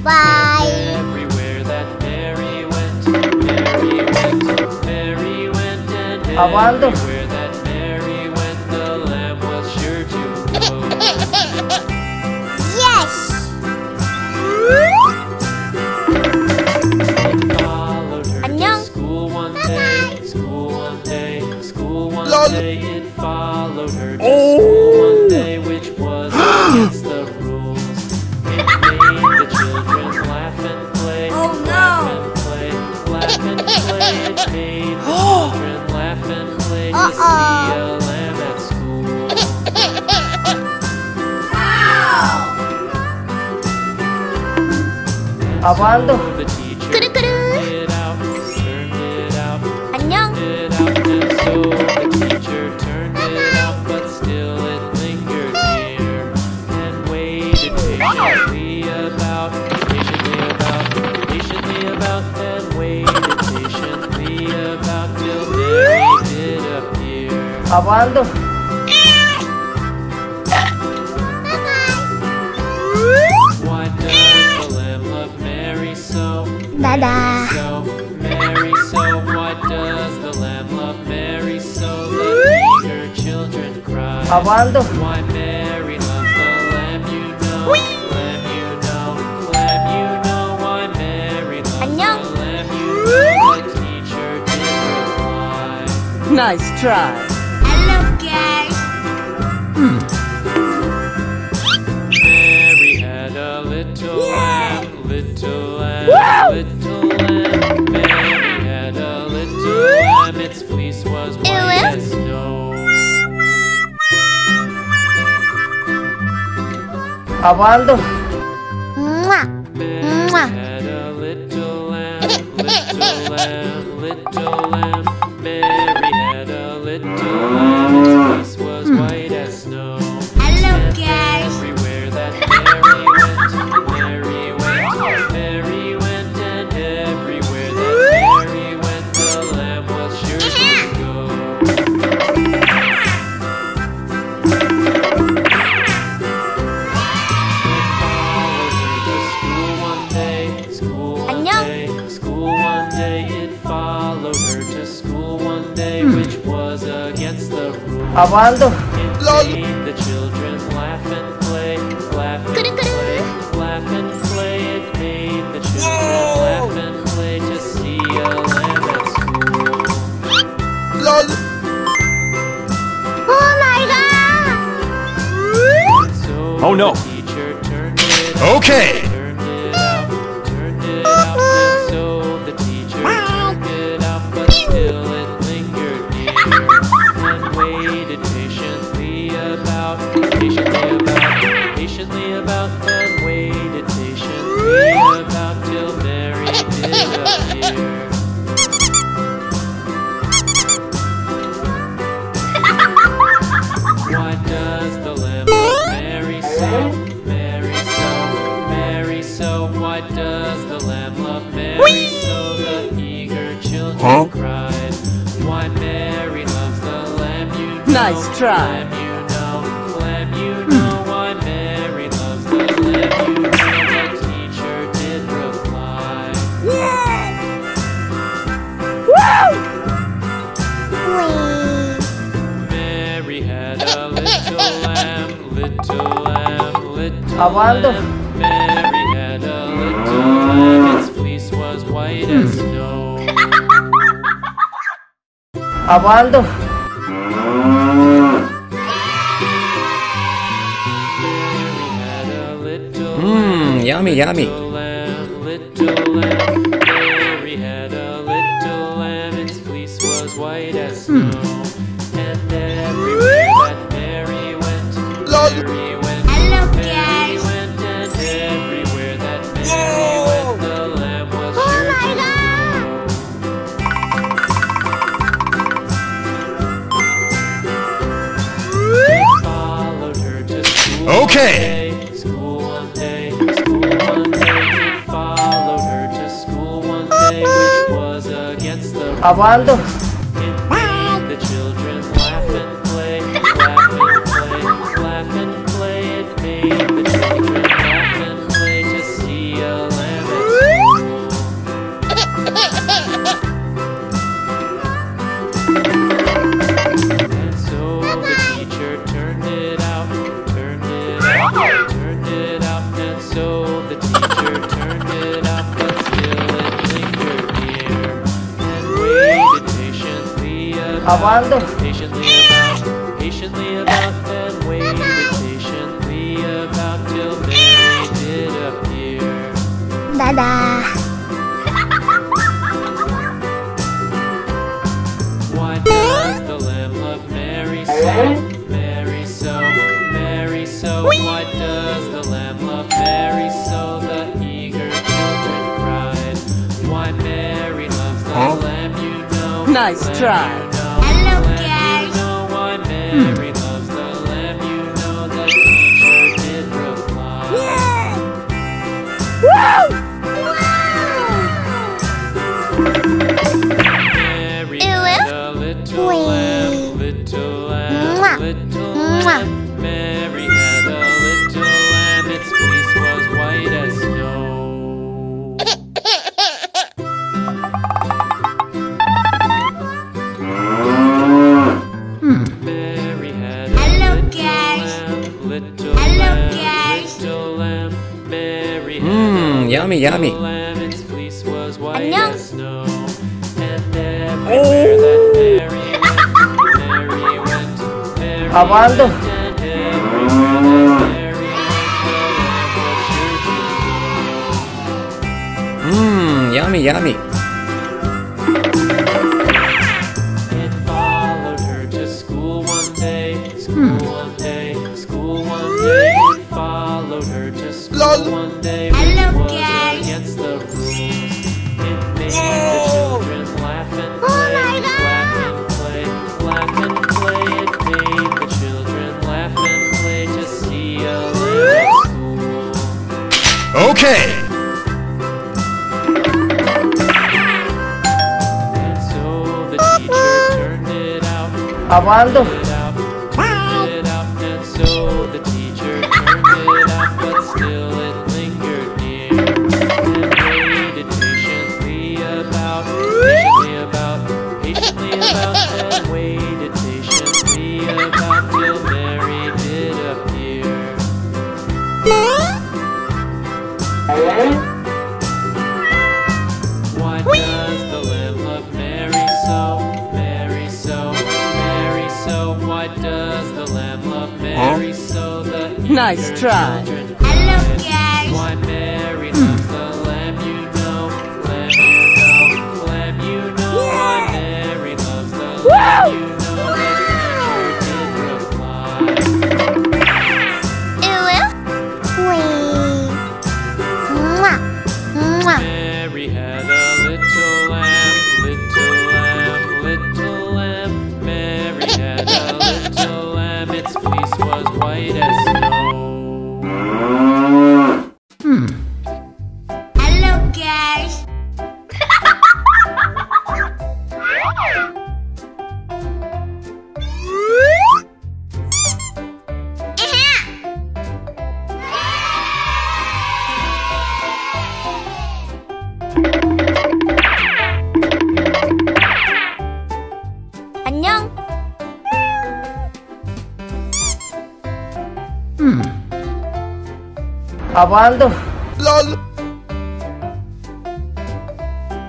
Bye. Everywhere that Mary went, Mary went, Mary went, and Apaan tuh? everywhere that Mary went, the lamb was sure to go. Yes. It followed her 안녕. to school one day, school one day, school one day. It followed her to school one day, which was against the rules. It made the children laugh and play, laugh and play, laugh and play. It made the children laugh and play to see a lamb at school. Apaan tuh? The teacher Kuru-kuru. turned it out, 안녕. turned it out, and so the teacher turned it out, but still it lingered near and waited patiently about, and waited patiently about till Mary did appear. Apaan tuh? Why does the lamb love Mary so? Dadah. So, Mary, so why does the lamb love Mary so? The eager children cry. Apaan tuh? Why Mary loves the lamb, you know. Lamb, you know. Lamb, you know. Why Mary loves 안녕. the lamb, you know. The teacher did reply. Nice try. Hello, guys. Mary had a little lamb, little lamb, little lamb. Mary had a little lamb, its fleece was white as snow. Apaan tuh? Mwah. Mary Mwah. had a little lamb, little lamb, little lamb. Mary had a little lamb, its fleece was white as snow. Hello, And guys. everywhere that Mary went, Mary went, Mary went, and everywhere that Mary went, the lamb was sure to go. It followed her to school one day, which was against the rules. Apaan tuh? It made the children laugh and play, laugh and play, laugh and play. It made the children laugh and play to see a lamb at school. Oh my God. So Oh, no. the teacher turned it Okay. turned it out, and so the teacher turned it out, but still it lingered near and waited patiently about, and waited patiently about till Mary did appear. Why does the lamb love Mary so? Mary so, Mary so. Why does the lamb love Mary so? The eager children cried. Why Mary loves the lamb, you know. Nice try. Lamb, you know. Lamb, you know. Why Mary loves the lamb, you know. The teacher did reply. Mary had a little lamb, little lamb, little Apaan tuh? lamb. Mary had a little lamb, its fleece was white as snow. Apaan tuh? Mary had a little Yummy, yummy. lamb, little lamb. Mary had a little lamb, its fleece was white as snow. And everywhere that Mary went, Mary went, Hello, Mary guys. went, and everywhere that Mary went, the lamb was sure my to go. It followed her to school Okay. school one day, school one day. It followed her to school one day, which was against the Apaan tuh? It made the children laugh and play, laugh and play, laugh and play. It made the children laugh and play to see a lamb Aguando. Patiently about, and waited patiently about till Mary did appear. Dadah. Why does the lamb love Mary so? Mary so, Mary so. Why does the lamb love Mary so? The eager children cried. Why Mary loves the lamb, you know. Nice try. Hello, guys. You know why Mary loves the lamb, you know. The teacher did reply. Mary had a little lamb, little lamb, little lamb. Mary had a little lamb, its fleece was white as snow. Mary had a Hello, little guys. lamb, little Hello, lamb, guys. little lamb. Mary had a Yummy, little yummy. lamb, its fleece was white 안녕. as snow. And everywhere that Mary went, Mary Aguando. went, and everywhere that Mary went, the lamb was sure to go. Yummy, yummy. It followed her to school one day, school one day, school one day. It followed her to school one day, which Hello, was guys. against the rules. It made the children laugh and play, my laugh and play, laugh and play. It made the children laugh and play to see a lamb at school. Okay. And so the teacher turned it out. Aguando. Turned it out, and so the teacher turned it out, but still it lingered near, and waited patiently about, and waited patiently about till Mary did appear. Why does the lamb love Mary so? Mary so, Mary so. Why does the lamb love Mary so? The Nice eager try. children Hello, cried. guys. Why Mary loves the lamb, you know. Lamb, you know. Lamb, you know. Why Mary loves the lamb, you know. The teacher did reply. Mary had a little lamb, little lamb, little lamb. Mary had a little lamb, its fleece was white as snow. Hello, guys. 안녕. Aguando.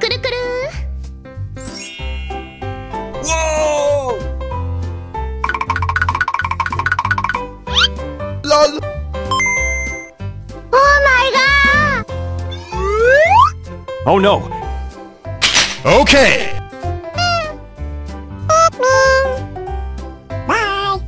꾸르꾸르. 오 마이 갓. Oh no. Okay. Bye.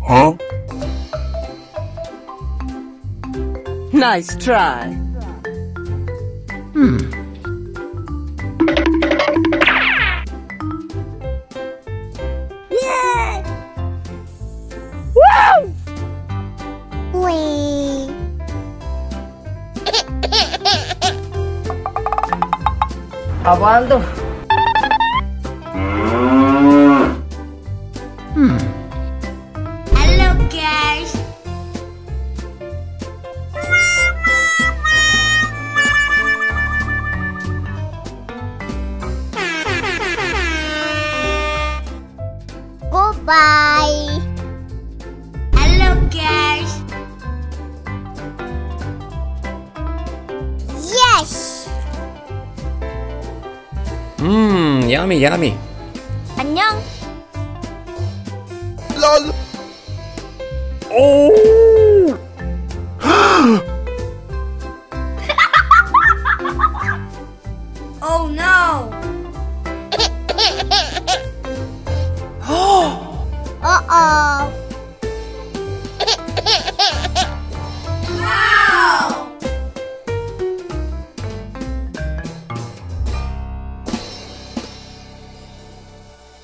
Huh? Nice try. Wee. Aguando. Yes. Yummy, yummy. 안녕. lol. Oh! Oh no.